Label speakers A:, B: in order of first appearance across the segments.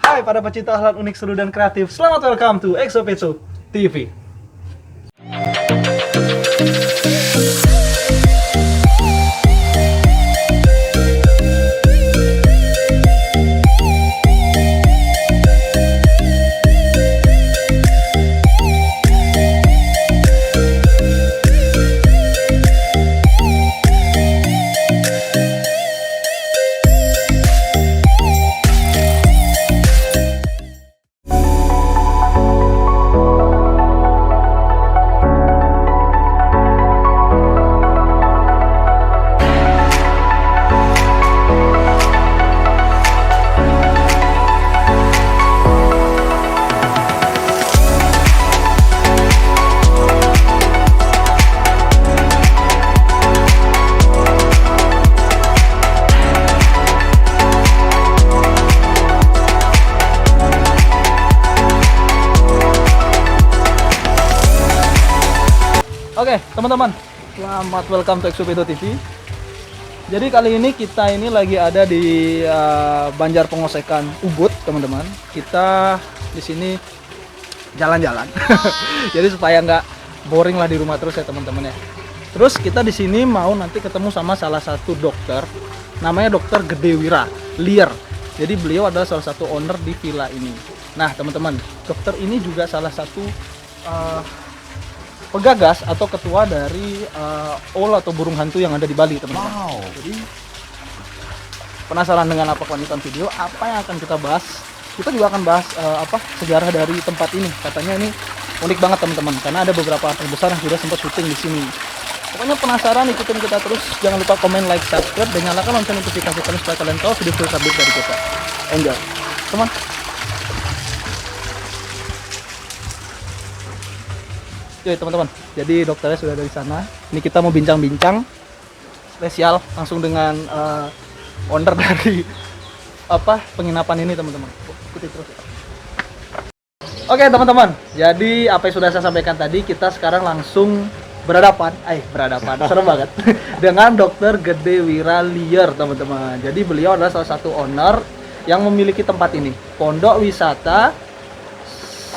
A: Hai para pecinta hal unik, seru dan kreatif. Selamat welcome to Exopeso TV. Oke, teman-teman, selamat welcome to Exopeso TV. Jadi kali ini kita ini lagi ada di Banjar Pengosekan Ubud, teman-teman. Kita di sini jalan-jalan. Jadi supaya nggak boring lah di rumah terus ya, teman-teman ya. Terus kita di sini mau nanti ketemu sama salah satu dokter, namanya Dokter Gedewira Lier. Jadi beliau adalah salah satu owner di villa ini. Nah, teman-teman, dokter ini juga salah satu pegagas atau ketua dari owl atau burung hantu yang ada di Bali, teman-teman. Wow. Jadi penasaran dengan apa kelanjutan video, apa yang akan kita bahas? Kita juga akan bahas sejarah dari tempat ini. Katanya ini unik banget, teman-teman, karena ada beberapa artis besar yang sudah sempat syuting di sini. Pokoknya penasaran, ikutin kita terus. Jangan lupa komen, like, subscribe, dan nyalakan lonceng notifikasi kalian supaya kalian tahu video terupdate dari kita. Enjoy, teman. Oke, teman-teman, jadi dokternya sudah dari sana. Ini kita mau bincang-bincang spesial langsung dengan owner dari penginapan ini, teman-teman. Ikuti terus. Oke, teman-teman, jadi apa yang sudah saya sampaikan tadi, kita sekarang langsung berhadapan, serem banget, dengan Dokter Gedewira Lier, teman-teman. Jadi beliau adalah salah satu owner yang memiliki tempat ini, Pondok Wisata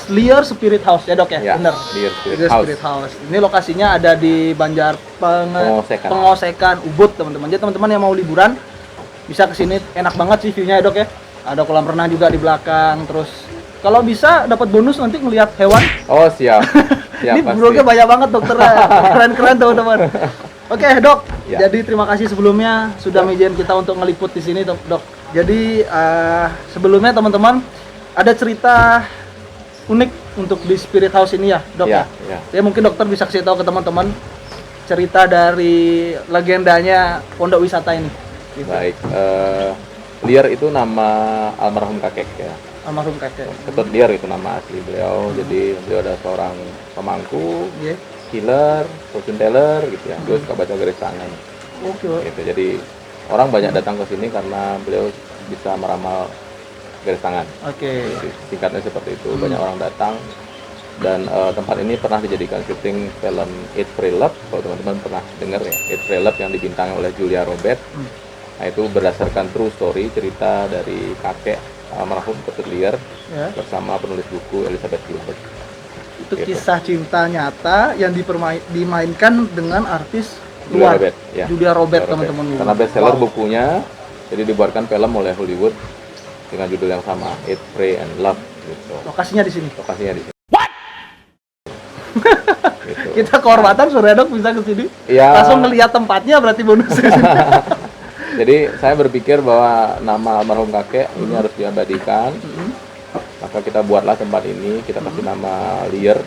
A: Lier Spirit House, ya dok ya?
B: Ya,
A: bener.
B: Lier
A: Spirit House. Ini lokasinya ada di Banjar Pengosekan Ubud, teman-teman. Jadi teman-teman yang mau liburan bisa kesini, enak banget sih view-nya ya dok ya. Ada kolam renang juga di belakang. Terus kalau bisa dapat bonus nanti ngelihat hewan.
B: Oh siap.
A: Ini vlognya banyak banget dokternya, keren-keren teman-teman. Oke dok,
B: Ya.
A: jadi terima kasih sebelumnya sudah ngizinin kita untuk ngeliput di sini dok. Jadi sebelumnya teman-teman ada cerita unik untuk di Spirit House ini ya dok ya. Ya mungkin dokter bisa kasih tahu ke teman-teman cerita dari legendanya pondok wisata ini. Gitu.
B: Baik, Lier itu nama almarhum kakek ya.
A: Almarhum kakek.
B: Ketut Lier itu nama asli beliau. Jadi beliau adalah seorang pemangku, healer, fortune teller gitu ya. Beliau suka baca garis tangan.
A: Oke.
B: Gitu. Jadi orang banyak datang ke sini karena beliau bisa meramal garis tangan.
A: Oke.
B: Singkatnya seperti itu. Banyak orang datang dan tempat ini pernah dijadikan syuting film Eat Pray Love. Kalau teman-teman pernah dengar ya, Eat Pray Love yang dibintangi oleh Julia Roberts. Nah itu berdasarkan true story, cerita dari kakek almarhum Ketut Lier bersama penulis buku Elizabeth Gilbert.
A: Itu kisah cinta nyata yang dimainkan dengan artis luar, Julia Roberts, teman-teman.
B: Karena bestseller bukunya, jadi dibuatkan film oleh Hollywood dengan judul yang sama, Eat, Pray, and Love. Gitu.
A: Lokasinya di sini.
B: Lokasinya di sini. Gitu.
A: Kita kehormatan sore dok bisa ke sini.
B: Ya.
A: Langsung ngelihat tempatnya berarti bonus.
B: Jadi saya berpikir bahwa nama almarhum kakek ini harus diabadikan. Maka kita buatlah tempat ini, kita kasih nama Lier.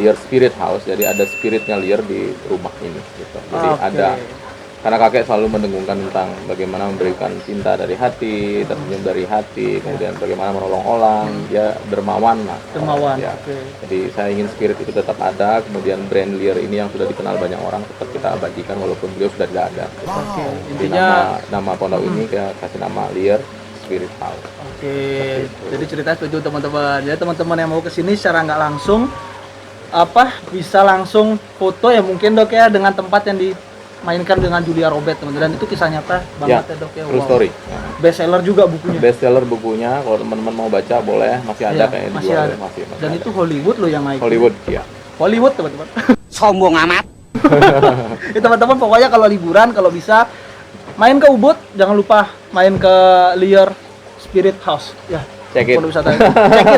B: Lier Spirit House. Jadi ada spiritnya Lier di rumah ini gitu. Jadi ada, karena kakek selalu mendengungkan tentang bagaimana memberikan cinta dari hati, tersenyum dari hati, kemudian bagaimana menolong orang, dia dermawan lah.
A: Dermawan.
B: Ya. Jadi saya ingin spirit itu tetap ada, kemudian brand Lier ini yang sudah dikenal banyak orang tetap kita abadikan walaupun beliau sudah tidak ada. Intinya nama pondok ini kita kasih nama Lier Spirit House. Jadi cerita setuju teman-teman. Jadi teman-teman yang mau kesini secara nggak langsung bisa langsung foto ya mungkin dok ya dengan tempat yang
A: mainkan dengan Julia Robert teman-teman, dan itu kisah nyata banget ya dok ya.
B: True story.
A: Best seller juga bukunya.
B: Best seller bukunya, kalau teman-teman mau baca boleh, masih ada kayaknya
A: masih
B: dijual
A: ada.
B: ya, masih
A: Dan
B: ada.
A: itu Hollywood loh yang naik.
B: Hollywood, ya.
A: Hollywood teman-teman.
C: Sombong amat.
A: Ya teman-teman, pokoknya kalau liburan kalau bisa main ke Ubud, jangan lupa main ke Lear Spirit House ya.
B: Check in.
A: Tempat wisata.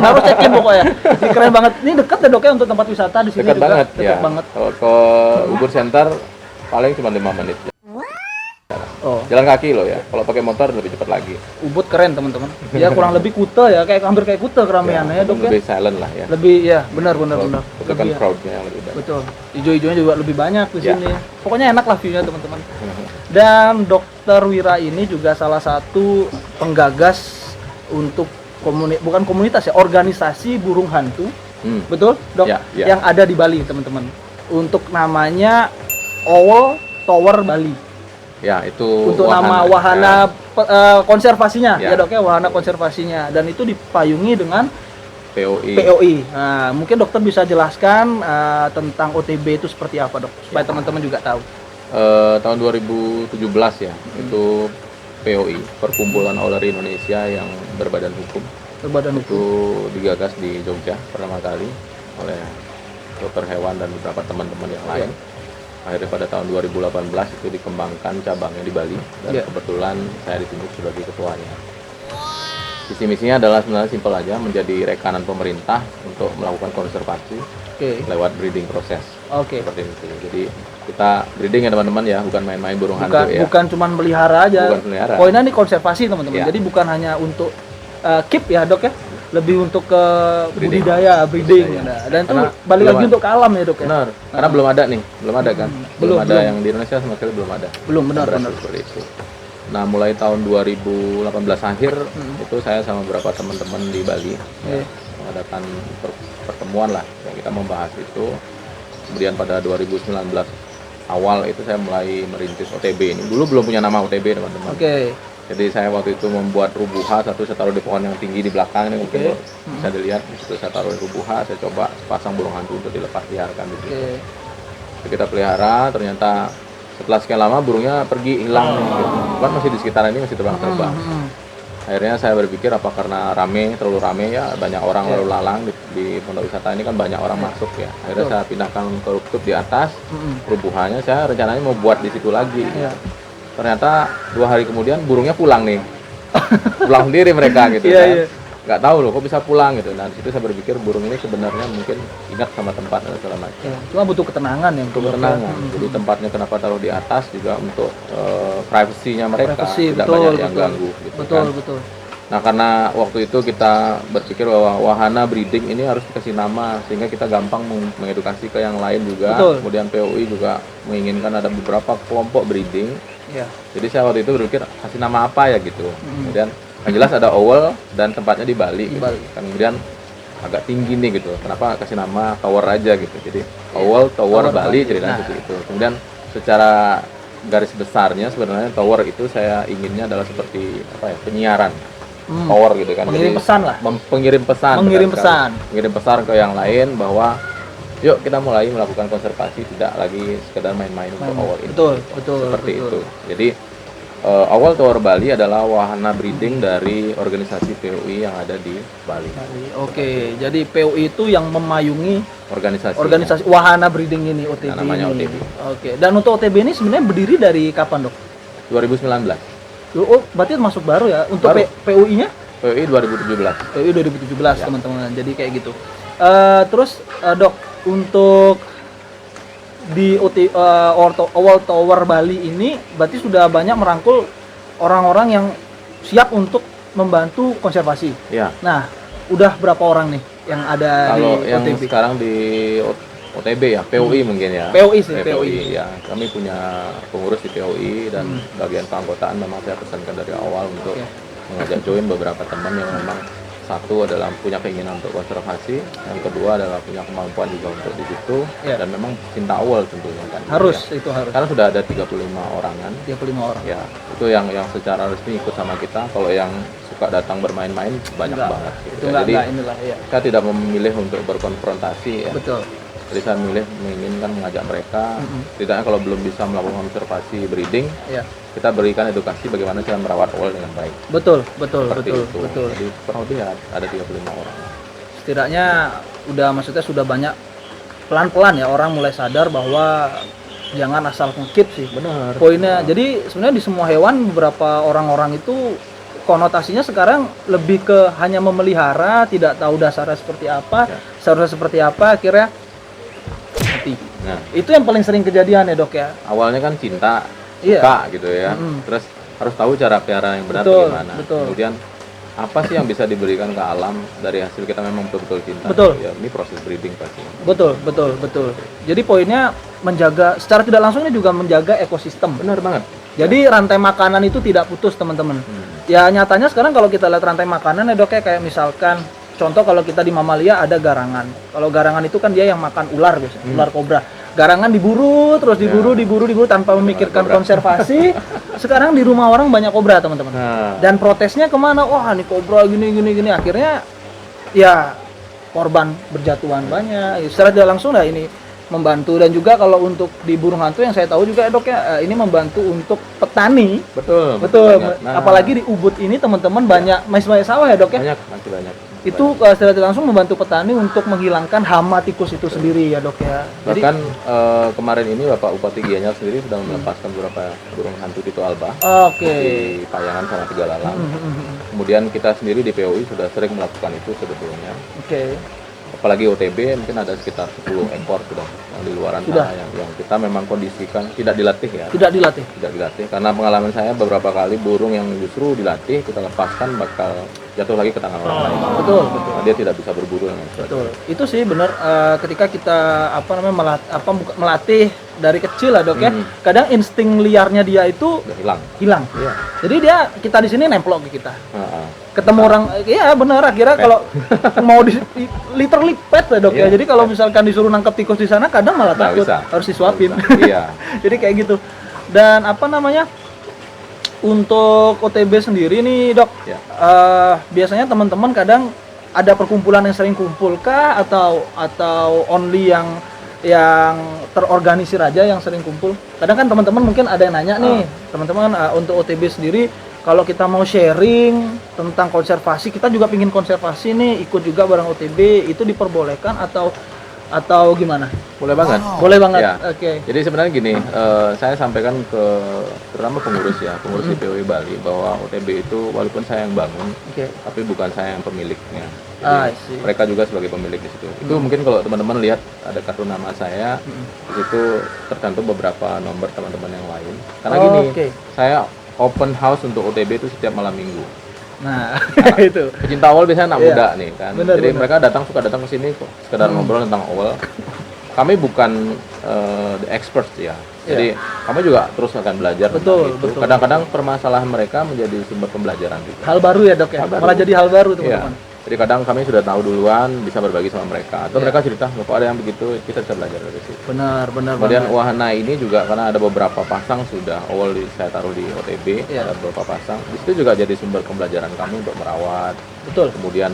A: Harus check in pokoknya. Ini keren banget. Ini dekat ya dok ya untuk tempat wisata di sini
B: Dekat
A: juga.
B: banget,
A: Dekat
B: ya.
A: banget.
B: Kalau ke Ubud Center paling cuma 5 menit.
A: Oh,
B: Jalan kaki loh ya. Kalau pakai motor lebih cepat lagi.
A: Ubud keren teman-teman. Ya kurang lebih Kuta ya, kayak hampir kayak Kuta keramaiannya ya dok ya.
B: Lebih silent lah ya.
A: Lebih ya, benar.
B: Itu kan
A: Lebih ya.
B: crowd-nya yang lebih banyak.
A: Betul. Hijau-hijaunya juga lebih banyak di
B: Ya.
A: sini. Pokoknya enak lah view-nya teman-teman. Dan Dokter Wira ini juga salah satu penggagas untuk bukan komunitas ya, organisasi burung hantu. Betul, Dok?
B: Ya, ya.
A: Yang ada di Bali, teman-teman. Untuk namanya Owl Tower Bali.
B: Ya, itu
A: Untuk nama wahana konservasinya, ya Dok ya, wahana konservasinya. Dan itu dipayungi dengan
B: POI.
A: POI. Nah, mungkin dokter bisa jelaskan tentang OTB itu seperti apa, Dok? Supaya teman-teman juga tahu.
B: Tahun 2017 ya, itu POI, Perkumpulan Owler Indonesia yang berbadan hukum.
A: Berbadan
B: Itu
A: hukum.
B: digagas di Jogja pertama kali oleh dokter hewan dan beberapa teman-teman yang lain. Akhirnya pada tahun 2018 itu dikembangkan cabangnya di Bali, dan
A: Ya.
B: kebetulan saya ditunjuk sebagai ketuanya. Visi misinya adalah sebenarnya simpel aja, menjadi rekanan pemerintah untuk melakukan konservasi
A: Oke.
B: lewat breeding proses.
A: Oke.
B: Seperti itu. Jadi kita breeding ya teman-teman ya, bukan main-main burung hantu ya.
A: Bukan cuman melihara aja.
B: Bukan melihara.
A: Poinnya nih konservasi teman-teman.
B: Ya.
A: Jadi bukan hanya untuk keep ya dok ya, lebih untuk ke
B: Breeding.
A: budidaya, breeding.
B: Budidaya.
A: Nah, dan itu
B: Karena
A: balik
B: belum
A: lagi
B: ada.
A: untuk ke alam ya dok ya.
B: Benar, karena belum ada nih, belum ada kan?
A: belum,
B: ada
A: belum.
B: yang di Indonesia sama sekali belum ada.
A: Belum, benar,
B: Yang berhasil
A: benar.
B: seperti itu. Nah, mulai tahun 2018 akhir itu saya sama beberapa teman-teman di Bali
A: Iya.
B: mengadakan pertemuan lah yang kita membahas itu. Kemudian pada 2019 awal itu saya mulai merintis OTB ini. Dulu belum punya nama OTB teman-teman.
A: Oke.
B: Jadi saya waktu itu membuat rubuha satu, saya taruh di pohon yang tinggi di belakang ini mungkin bisa dilihat. Di situ saya taruh rubuha, saya coba pasang burung hantu untuk dilepas liarkan di situ.
A: Oke.
B: Jadi kita pelihara, ternyata setelah sekian lama burungnya pergi hilang gitu. Kan masih di sekitaran ini masih terbang-terbang. Akhirnya saya berpikir apa karena terlalu rame ya, banyak orang lalu lalang di pondok wisata ini kan banyak orang masuk ya. Akhirnya saya pindahkan ke rooftop di atas, rubuhannya saya rencananya mau buat di situ lagi.
A: Iya.
B: Ternyata 2 hari kemudian burungnya pulang nih. Pulang sendiri mereka gitu
A: Iya,
B: kan.
A: iya.
B: Nggak tahu loh kok bisa pulang gitu. Nah, di situ saya berpikir burung ini sebenarnya mungkin ingat sama tempat dan segala macam.
A: Ya, cuma butuh ketenangan ya.
B: Untuk ketenangan. Jadi tempatnya kenapa taruh di atas juga untuk privasinya mereka,
A: Privacy,
B: tidak
A: betul,
B: banyak yang
A: betul.
B: ganggu gitu
A: Betul,
B: kan.
A: betul.
B: Nah, karena waktu itu kita berpikir bahwa wahana breeding ini harus dikasih nama sehingga kita gampang mengedukasi ke yang lain juga.
A: Betul.
B: Kemudian POI juga menginginkan ada beberapa kelompok breeding.
A: Ya.
B: Jadi saya waktu itu berpikir kasih nama apa ya gitu. Kemudian yang jelas ada owl dan tempatnya di Bali.
A: Di
B: Gitu.
A: Bali.
B: Kemudian agak tinggi nih gitu. Kenapa kasih nama tower aja gitu. Jadi owl tower
A: Tower
B: Bali
A: Bali.
B: ceritanya
A: Nah.
B: seperti itu. Kemudian secara garis besarnya sebenarnya tower itu saya inginnya adalah seperti apa ya, penyiaran. Power gitu kan.
A: Pengirim
B: Jadi,
A: pesan lah.
B: Pengirim pesan.
A: Mengirim
B: benar sekali.
A: pesan.
B: Mengirim pesan ke yang lain bahwa yuk kita mulai melakukan konservasi, tidak lagi sekedar main-main untuk owl ini.
A: Betul, betul.
B: Seperti
A: betul.
B: itu. Jadi Owl Tower Bali adalah wahana breeding dari organisasi POI yang ada di Bali.
A: Oke, jadi POI itu yang memayungi
B: Organisasi.
A: wahana breeding ini, OTB
B: Nah, namanya
A: ini.
B: OTB.
A: Oke, dan untuk OTB ini sebenarnya berdiri dari kapan dok?
B: 2019.
A: Oh, berarti masuk baru ya untuk
B: Baru.
A: POI-nya?
B: POI 2017.
A: POI 2017
B: Ya.
A: teman-teman. Jadi kayak gitu. Terus dok, untuk di Owl Tower Bali ini berarti sudah banyak merangkul orang-orang yang siap untuk membantu konservasi.
B: Ya.
A: Nah, udah berapa orang nih yang ada
B: Kalau
A: di
B: yang
A: OTB?
B: sekarang di OTB ya, POI mungkin ya.
A: POI sih, POI.
B: ya. Kami punya pengurus di POI dan bagian keanggotaan memang saya pesankan dari awal untuk
A: Oke.
B: mengajak join beberapa teman yang memang satu adalah punya keinginan untuk konservasi, yang kedua adalah punya kemampuan juga untuk di situ
A: Ya.
B: dan memang cinta owl tentunya kan.
A: Harus,
B: Ya.
A: itu harus.
B: Karena sudah ada 35 orangan.
A: 35 orang.
B: Ya, itu yang secara resmi ikut sama kita. Kalau yang suka datang bermain-main banyak
A: Enggak,
B: banget gitu.
A: Itu enggak
B: Jadi
A: inilah ya.
B: kita tidak memilih untuk berkonfrontasi ya.
A: Betul.
B: Jadi saya menginginkan mengajak mereka, setidaknya kalau belum bisa melakukan konservasi breeding,
A: Iya.
B: kita berikan edukasi bagaimana cara merawat owl dengan baik.
A: Betul.
B: Seperti itu.
A: Betul.
B: Jadi kurang lebih ada 35 orang.
A: Setidaknya maksudnya sudah banyak pelan-pelan ya orang mulai sadar bahwa jangan asal ngekip sih.
B: Benar.
A: Poinnya. Jadi sebenarnya di semua hewan beberapa orang-orang itu konotasinya sekarang lebih ke hanya memelihara, tidak tahu dasarnya seperti apa, seharusnya seperti apa, akhirnya mati.
B: Nah,
A: Itu yang paling sering kejadian ya, Dok ya.
B: awalnya kan cinta,
A: Iya.
B: suka gitu ya. Terus harus tahu cara pelihara yang benar
A: Betul,
B: bagaimana.
A: betul.
B: Kemudian apa sih yang bisa diberikan ke alam dari hasil kita memang betul-betul cinta?
A: Betul.
B: Ya, ini proses breeding pasti.
A: Betul. Jadi poinnya menjaga secara tidak langsung ini juga menjaga ekosistem.
B: Benar banget.
A: Jadi rantai makanan itu tidak putus, teman-teman. Ya nyatanya sekarang kalau kita lihat rantai makanan ya, Dok ya, kayak misalkan contoh kalau kita di mamalia ada garangan. Kalau garangan itu kan dia yang makan ular biasanya, ular kobra. Garangan diburu terus diburu tanpa memikirkan konservasi. Sekarang di rumah orang banyak kobra, teman-teman.
B: Nah.
A: Dan protesnya kemana? Wah, ini kobra gini. Akhirnya ya korban berjatuhan banyak. Secara tidak langsung lah ini membantu. Dan juga kalau untuk di burung hantu yang saya tahu juga ya, Dok ya, ini membantu untuk petani.
B: Betul.
A: Betul.
B: Nah,
A: Apalagi di Ubud ini teman-teman masih banyak sawah ya, Dok ya.
B: masih banyak.
A: Itu secara tidak langsung membantu petani untuk menghilangkan hama tikus itu sendiri ya, Dok ya. Jadi
B: Bahkan kemarin ini Bapak Bupati Gianyar sendiri sudah melepaskan beberapa burung hantu Tito Alba
A: oke.
B: di Payangan sama Tiga Lalang. Kemudian kita sendiri di POI sudah sering melakukan itu sebetulnya.
A: Oke.
B: Apalagi OTB mungkin ada sekitar 10 ekor sudah yang di luaran
A: Sudah.
B: sana yang kita memang kondisikan tidak dilatih ya.
A: Tidak dilatih.
B: Tidak dilatih karena pengalaman saya beberapa kali burung yang justru dilatih kita lepaskan bakal jatuh lagi ke tangan orang lain.
A: Betul.
B: Nah, dia tidak bisa berburu dengan
A: Betul. Itu sih benar ketika kita melatih dari kecil lah, Dok ya. Kadang insting liarnya dia itu
B: Udah hilang.
A: hilang.
B: Iya.
A: Jadi kita di sini nemplok ke kita.
B: Heeh.
A: Ketemu orang, iya benar, akhirnya kalau mau literally pet ya, Dok ya.
B: Iya,
A: Jadi kalau misalkan disuruh nangkap tikus di sana kadang malah
B: Nggak
A: takut,
B: bisa.
A: harus disuapin.
B: Nggak bisa. Iya.
A: Jadi kayak gitu. Dan untuk OTB sendiri nih, Dok,
B: Ya.
A: biasanya teman-teman kadang ada perkumpulan yang sering kumpul kah atau only yang terorganisir aja yang sering kumpul? Kadang kan teman-teman mungkin ada yang nanya nih, teman-teman untuk OTB sendiri kalau kita mau sharing tentang konservasi, kita juga pingin konservasi nih, ikut juga bareng OTB, itu diperbolehkan atau gimana?
B: Boleh banget.
A: Boleh banget.
B: Ya.
A: Oke.
B: Jadi sebenarnya gini, saya sampaikan ke terutama pengurus di POI Bali bahwa OTB itu walaupun saya yang bangun,
A: Oke.
B: tapi bukan saya yang pemiliknya.
A: I
B: Jadi
A: see.
B: mereka juga sebagai pemilik di situ. Itu mungkin kalau teman-teman lihat ada kartu nama saya, di situ tercantum beberapa nomor teman-teman yang lain. Karena gini,
A: Oke.
B: saya open house untuk OTB itu setiap malam minggu.
A: Nah, itu.
B: Pecinta owl biasanya anak
A: Iya.
B: muda nih kan.
A: Benar,
B: Jadi
A: benar.
B: mereka suka datang ke sini kok sekedar ngobrol tentang owl. Kami bukan the expert ya. Jadi kami juga terus akan belajar
A: Betul,
B: tentang itu.
A: betul.
B: Kadang-kadang permasalahan mereka menjadi sumber pembelajaran juga.
A: Hal baru ya, Dok ya.
B: Hal baru.
A: Malah jadi hal baru,
B: Iya.
A: teman-teman.
B: Jadi kadang kami sudah tahu duluan, bisa berbagi sama mereka. Atau
A: Iya.
B: mereka cerita, "Bapak ada yang begitu," kita bisa belajar dari situ.
A: Benar
B: Kemudian
A: banget.
B: wahana ini juga karena ada beberapa pasang sudah awal saya taruh di OTB,
A: Iya.
B: ada beberapa pasang. Di situ juga jadi sumber pembelajaran kami untuk merawat.
A: Betul.
B: Kemudian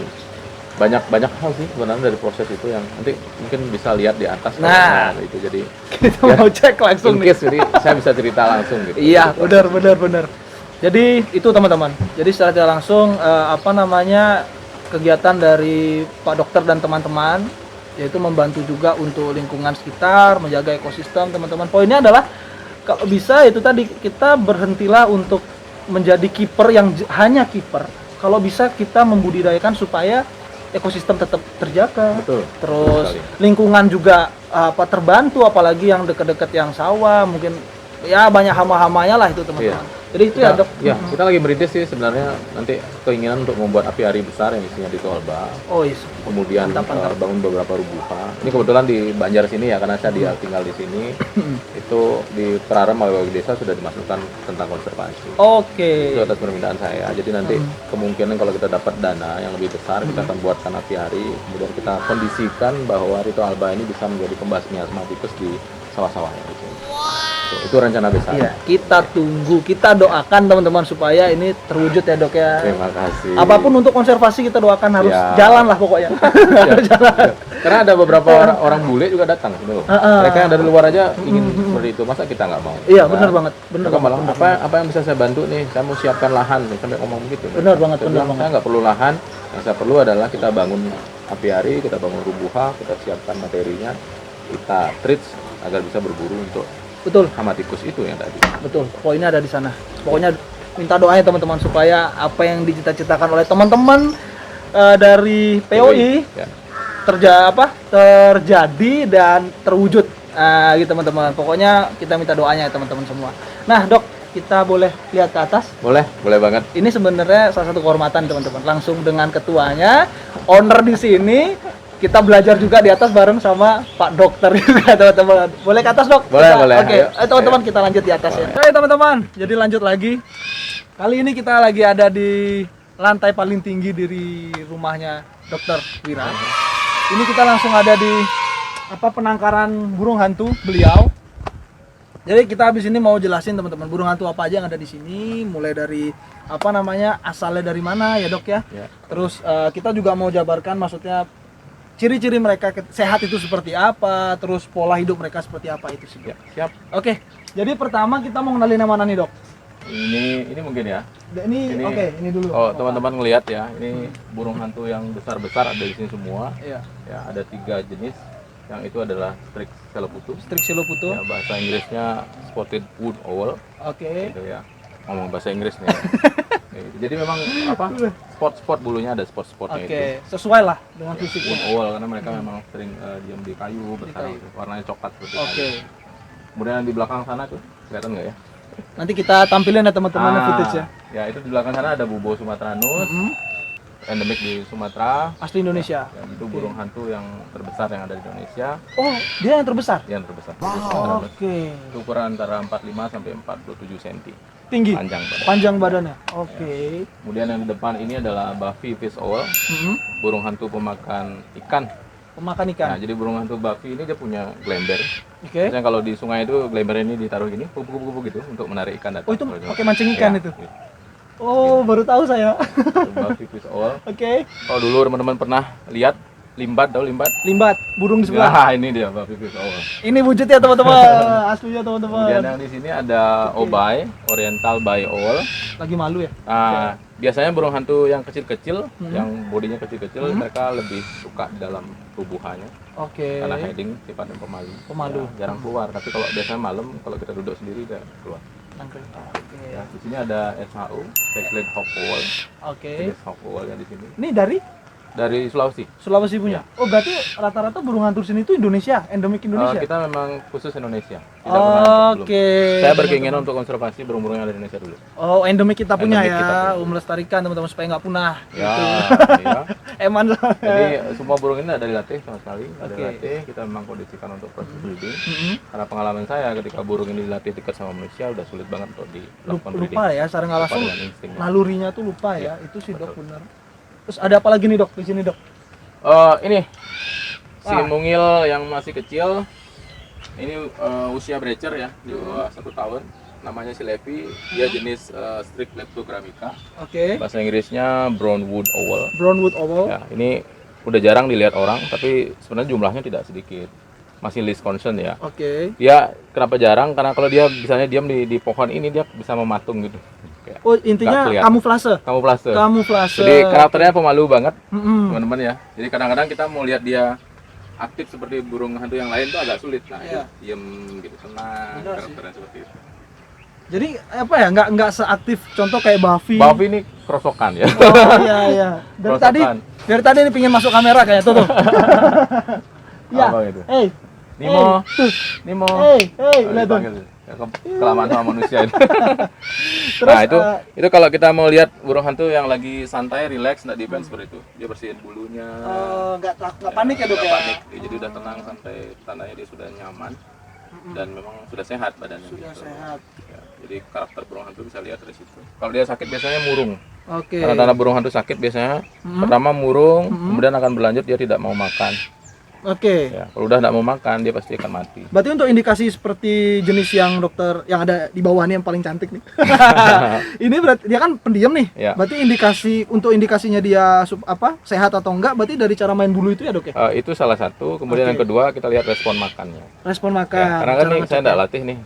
B: banyak hal sih sebenarnya dari proses itu yang nanti mungkin bisa lihat di atas.
A: Nah.
B: Itu jadi
A: Kita
B: Ya.
A: mau cek langsung
B: in
A: nih.
B: case, jadi saya bisa cerita langsung gitu.
A: Iya,
B: Jadi
A: benar. Jadi itu teman-teman. Jadi secara tidak langsung kegiatan dari Pak Dokter dan teman-teman yaitu membantu juga untuk lingkungan sekitar, menjaga ekosistem, teman-teman. Poinnya adalah kalau bisa itu tadi kita berhentilah untuk menjadi kiper yang hanya kiper. Kalau bisa kita membudidayakan supaya ekosistem tetap terjaga.
B: Betul.
A: Terus
B: Betul sekali.
A: lingkungan juga terbantu, apalagi yang dekat-dekat yang sawah, mungkin ya banyak hama-hamanya lah itu teman-teman.
B: Iya.
A: Jadi itu ya, Dok.
B: Ya, kita lagi merintis sih sebenarnya nanti keinginan untuk membuat apiari besar yang isinya di Tolba.
A: Oh yes.
B: Kemudian
A: Mantap.
B: bangun beberapa rubuha. Ini kebetulan di Banjar sini ya, karena saya tinggal di sini. Itu di Perara Malawagi Desa sudah dimasukkan tentang konservasi.
A: Oke.
B: Itu atas permintaan saya. Jadi nanti kemungkinan kalau kita dapat dana yang lebih besar, kita akan buatkan apiari. Kemudian kita kondisikan bahwa Rito Alba ini bisa menjadi pembasmi asma tikus di sawah-sawah di sini. Itu rencana besar.
A: Iya, kita tunggu, kita doakan teman-teman supaya ini terwujud ya, Dok ya.
B: Terima kasih.
A: Apapun untuk konservasi kita doakan harus
B: Ya.
A: jalan lah pokoknya. Harus jalan.
B: Karena ada beberapa orang bule juga datang gitu loh. Mereka yang dari luar aja ingin seperti itu, masa kita nggak mau?
A: Iya, benar banget. Benar
B: Mereka
A: banget.
B: malah apa yang bisa saya bantu nih? Saya mau siapkan lahan nih, sampai ngomong begitu.
A: Benar banget,
B: Saya
A: benar
B: bilang,
A: banget.
B: saya nggak perlu lahan, yang saya perlu adalah kita bangun apiari, kita bangun rubuha, kita siapkan materinya, kita treat agar bisa berburu untuk
A: Betul.
B: hama tikus itu yang tadi.
A: Betul, poinnya ada di sana. Pokoknya minta doanya teman-teman supaya apa yang dicita-citakan oleh teman-teman dari POI
B: Ya.
A: terjadi dan terwujud. Gitu teman-teman. Pokoknya kita minta doanya ya teman-teman semua. Nah, Dok, kita boleh lihat ke atas?
B: Boleh banget.
A: Ini sebenarnya salah satu kehormatan teman-teman. Langsung dengan ketuanya, owner di sini. Kita belajar juga di atas bareng sama Pak Dokter juga teman-teman. Boleh ke atas, Dok?
B: Boleh.
A: Oke, teman-teman kita lanjut di atas ya. Oke teman-teman, jadi lanjut lagi. Kali ini kita lagi ada di lantai paling tinggi dari rumahnya Dokter Wira. Ini kita langsung ada di penangkaran burung hantu beliau. Jadi kita habis ini mau jelasin teman-teman burung hantu apa aja yang ada di sini, mulai dari asalnya dari mana ya, Dok ya. Terus kita juga mau jabarkan maksudnya ciri-ciri mereka sehat itu seperti apa, terus pola hidup mereka seperti apa itu sih.
B: Siap.
A: Oke, jadi pertama kita mau kenalin yang mana nih, Dok?
B: Ini mungkin ya.
A: Ini dulu.
B: Oh, teman-teman ngelihat ya, ini burung hantu yang besar-besar ada di sini semua.
A: Iya.
B: Ya, ada 3 jenis. Yang itu adalah Strix Seleputu.
A: Strix Seleputu.
B: Ya, bahasa Inggrisnya Spotted Wood Owl.
A: Oke.
B: Gitu ya. Ngomong bahasa Inggris nih. Jadi memang spot-spot bulunya ada spot-spotnya itu.
A: Oke, sesuai lah dengan
B: Wood
A: fisiknya.
B: Owl karena mereka memang sering diam di kayu, bersarang gitu. Warnanya coklat seperti
A: Oke.
B: kayu. Kemudian di belakang sana tuh, kelihatan nggak ya?
A: Nanti kita tampilin ya teman-teman footage ya.
B: Ya, itu di belakang sana ada Bubo sumatranus, endemik di Sumatera.
A: Asli Indonesia.
B: Ya, itu burung hantu yang terbesar yang ada di Indonesia.
A: Oh, dia yang terbesar.
B: Yang terbesar.
A: Oke.
B: Itu ukuran antara 45 sampai 47 cm.
A: Tinggi.
B: Panjang badan.
A: Badannya. Oke.
B: Kemudian yang di depan ini adalah Buffy Fish Owl, burung hantu pemakan ikan.
A: Pemakan ikan.
B: Nah, jadi burung hantu Buffy ini dia punya glember.
A: Oke.
B: Biasanya kalau di sungai itu glember ini ditaruh gini, kupu-kupu gitu untuk menarik ikan datang.
A: Oh, itu pakai mancing ikan
B: Ya,
A: itu.
B: gitu.
A: Oh, baru tahu saya.
B: Buffy Fish Owl.
A: Oke.
B: Kalau dulu teman-teman pernah lihat limbat, tahu limbat?
A: Limbat, burung di sebelah.
B: Nah, ini dia Buffy Fish Owl.
A: Ini wujudnya teman-teman. Aslinya teman-teman.
B: Kemudian yang di sini ada Obai, Oriental Bay Owl.
A: Lagi malu ya?
B: Nah, biasanya burung hantu yang kecil-kecil, yang bodinya kecil-kecil, mereka lebih suka di dalam tubuhannya.
A: Oke.
B: Karena hiding sifatnya pemalu.
A: Pemalu.
B: Ya, jarang keluar. Tapi kalau biasanya malam, kalau kita duduk sendiri dia keluar.
A: Oke.
B: Ya, di sini ada SHU, Speckled Hawk Owl.
A: Oke.
B: Jenis Hawk Owl yang di sini.
A: Ini dari
B: Dari Sulawesi.
A: Sulawesi punya. Oh, berarti rata-rata burung hantu sini itu Indonesia, endemik Indonesia.
B: Kita memang khusus Indonesia. Tidak pernah sebelum.
A: Oke.
B: Saya berkeinginan untuk konservasi burung-burung yang ada di Indonesia dulu.
A: Oh, endemik kita punya
B: Endemik kita
A: ya.
B: punya.
A: Melestarikan teman-teman supaya nggak punah.
B: Ya, iya.
A: Eman lah.
B: Jadi semua burung ini ada dilatih sama sekali. Ada
A: Oke.
B: dilatih, kita memang kondisikan untuk proses breeding. Karena pengalaman saya ketika burung ini dilatih dekat sama manusia udah sulit banget untuk dilakukan breeding.
A: Lupa ya, secara nggak langsung
B: dengan instingnya.
A: nalurinya tuh lupa ya. Itu sih Dok benar. Terus ada apa lagi nih Dok di sini Dok?
B: Ini si mungil yang masih kecil. Ini usia brecher ya, di bawah 1 tahun. Namanya si Levi. Dia jenis Strix Leptogrammica.
A: Oke.
B: Bahasa Inggrisnya Brownwood Owl.
A: Brownwood Owl.
B: Ya, ini udah jarang dilihat orang, tapi sebenarnya jumlahnya tidak sedikit. Masih least concern ya.
A: Oke.
B: Dia kenapa jarang? Karena kalau dia misalnya diam di pohon ini dia bisa mematung gitu. Kayak
A: Oh, intinya
B: nggak kelihatan.
A: kamuflase.
B: Kamuflase.
A: Kamuflase.
B: Jadi karakternya pemalu banget,
A: Mm-mm.
B: teman-teman ya. Jadi kadang-kadang kita mau lihat dia aktif seperti burung hantu yang lain tuh agak sulit. Nah,
A: Iya.
B: dia diem gitu, tenang,
A: Benar sih.
B: karakternya seperti itu.
A: Jadi apa ya? Nggak seaktif contoh kayak Buffy.
B: Buffy ini kerosokan ya.
A: Oh iya iya.
B: Kerosokan.
A: Dari tadi ini pingin masuk kamera kayaknya tuh. Iya.
B: Apa itu?
A: Hey.
B: Nemo.
A: Tuh.
B: Nemo.
A: Hey,
B: Oh,
A: lihat tuh.
B: dipanggil. Ya, kelamaan sama manusia ini.
A: Terus
B: Nah, itu kalau kita mau lihat burung hantu yang lagi santai, relax, nggak defense seperti itu. Dia bersihin bulunya.
A: nggak panik ya Dok
B: Nggak
A: ya?
B: panik. Jadi udah tenang, santai, tandanya dia sudah nyaman dan memang sudah sehat badannya.
A: Sudah
B: gitu.
A: sehat.
B: Ya, jadi karakter burung hantu bisa lihat dari situ. Kalau dia sakit biasanya murung.
A: Oke.
B: Tanda-tanda burung hantu sakit biasanya pertama murung, kemudian akan berlanjut dia tidak mau makan.
A: Oke.
B: Ya, kalau udah nggak mau makan dia pasti akan mati.
A: Berarti untuk indikasi seperti jenis yang dokter yang ada di bawah nih yang paling cantik nih. Ini berarti dia kan pendiam nih.
B: Ya.
A: Berarti indikasinya dia sehat atau enggak berarti dari cara main bulu itu ya, Dok ya?
B: Itu salah satu. Kemudian
A: Oke.
B: yang kedua kita lihat respon makannya.
A: Respon
B: Ya,
A: makan.
B: karena kan
A: cara
B: nih saya
A: ngecek
B: nggak
A: ya?
B: latih nih.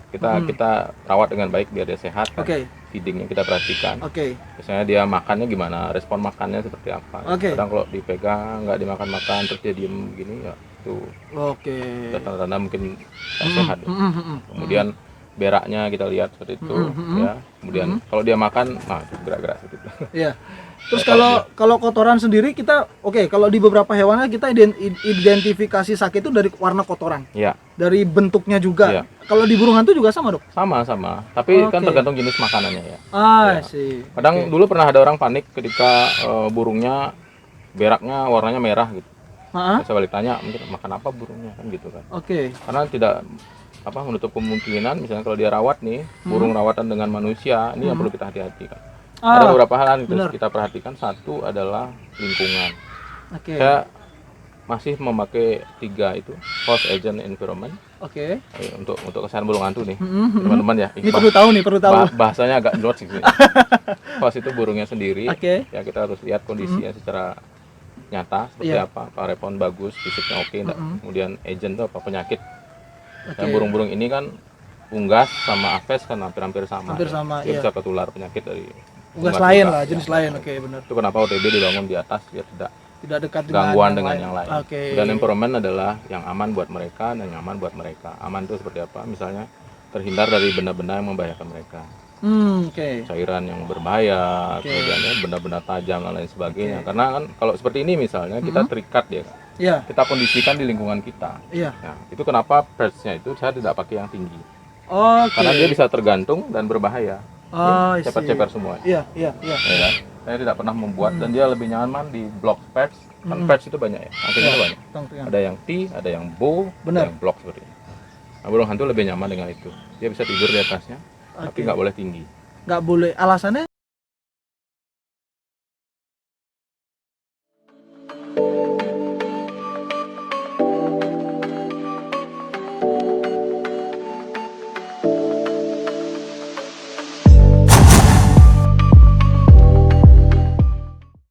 B: Kita rawat dengan baik biar dia sehat. Kan?
A: Oke.
B: Feedingnya kita perhatikan.
A: Oke.
B: Misalnya dia makannya gimana, respon makannya seperti apa.
A: Oke.
B: Kadang kalau dipegang nggak dimakan-makan terus dia diem begini ya itu
A: Oke.
B: tanda-tanda mungkin nggak sehat. Ya. Kemudian beraknya kita lihat seperti itu ya. Kemudian kalau dia makan, nah itu gerak-gerak seperti itu.
A: Iya. Terus kalau kotoran sendiri kita kalau di beberapa hewan kita identifikasi sakit itu dari warna kotoran.
B: Ya.
A: Dari bentuknya juga.
B: Iya.
A: Kalau di burung hantu juga sama, Dok?
B: Sama. Tapi kan
A: Oke.
B: tergantung jenis makanannya ya.
A: Ah,
B: Ya.
A: sih.
B: Kadang dulu pernah ada orang panik ketika burungnya beraknya warnanya merah gitu. Saya balik tanya, mungkin makan apa burungnya kan gitu kan.
A: Oke.
B: Karena tidak menutup kemungkinan misalnya kalau dia rawat nih, burung rawatan dengan manusia, ini yang perlu kita hati-hati kan. Ada beberapa hal yang harus kita perhatikan. Satu adalah lingkungan.
A: Oke.
B: Saya masih memakai 3 itu, host, agent, environment.
A: Oke.
B: Untuk kesehatan burung hantu nih, teman-teman ya.
A: Ini perlu tahu.
B: Bahasanya agak luas sih. Host itu burungnya sendiri.
A: Oke.
B: Ya kita harus lihat kondisinya secara nyata seperti apa respon bagus, fisiknya oke enggak. Kemudian agent itu apa penyakit. Dan burung-burung ini kan unggas sama apes kan hampir sama.
A: Hampir sama,
B: Dia
A: iya.
B: bisa ketular penyakit dari
A: Unggas
B: unggas
A: lain
B: juga.
A: lah, jenis lain. Oke, benar.
B: Itu kenapa OTB dibangun di atas biar tidak
A: Dekat dengan
B: gangguan dengan yang lain.
A: Oke.
B: Dan environment adalah yang aman buat mereka dan nyaman buat mereka. Aman itu seperti apa? Misalnya terhindar dari benda-benda yang membahayakan mereka.
A: Oke.
B: Cairan yang berbahaya, kemudian ya, benda-benda tajam dan lain sebagainya. Karena kan kalau seperti ini misalnya kita terikat ya,
A: Iya.
B: kita kondisikan di lingkungan kita.
A: Iya.
B: Nah, itu kenapa perch-nya itu saya tidak pakai yang tinggi.
A: Oke.
B: Karena dia bisa tergantung dan berbahaya.
A: Oh, I see.
B: Ceper-ceper semua.
A: Iya.
B: Ya kan? Saya tidak pernah membuat dan dia lebih nyaman di block perch. Kan perch itu banyak ya, akhirnya banyak.
A: Tongkrongan.
B: Ada yang T, ada yang bow,
A: Benar.
B: ada yang block seperti ini. Nah, burung hantu lebih nyaman dengan itu. Dia bisa tidur di atasnya, tapi nggak boleh tinggi.
A: Nggak boleh. Alasannya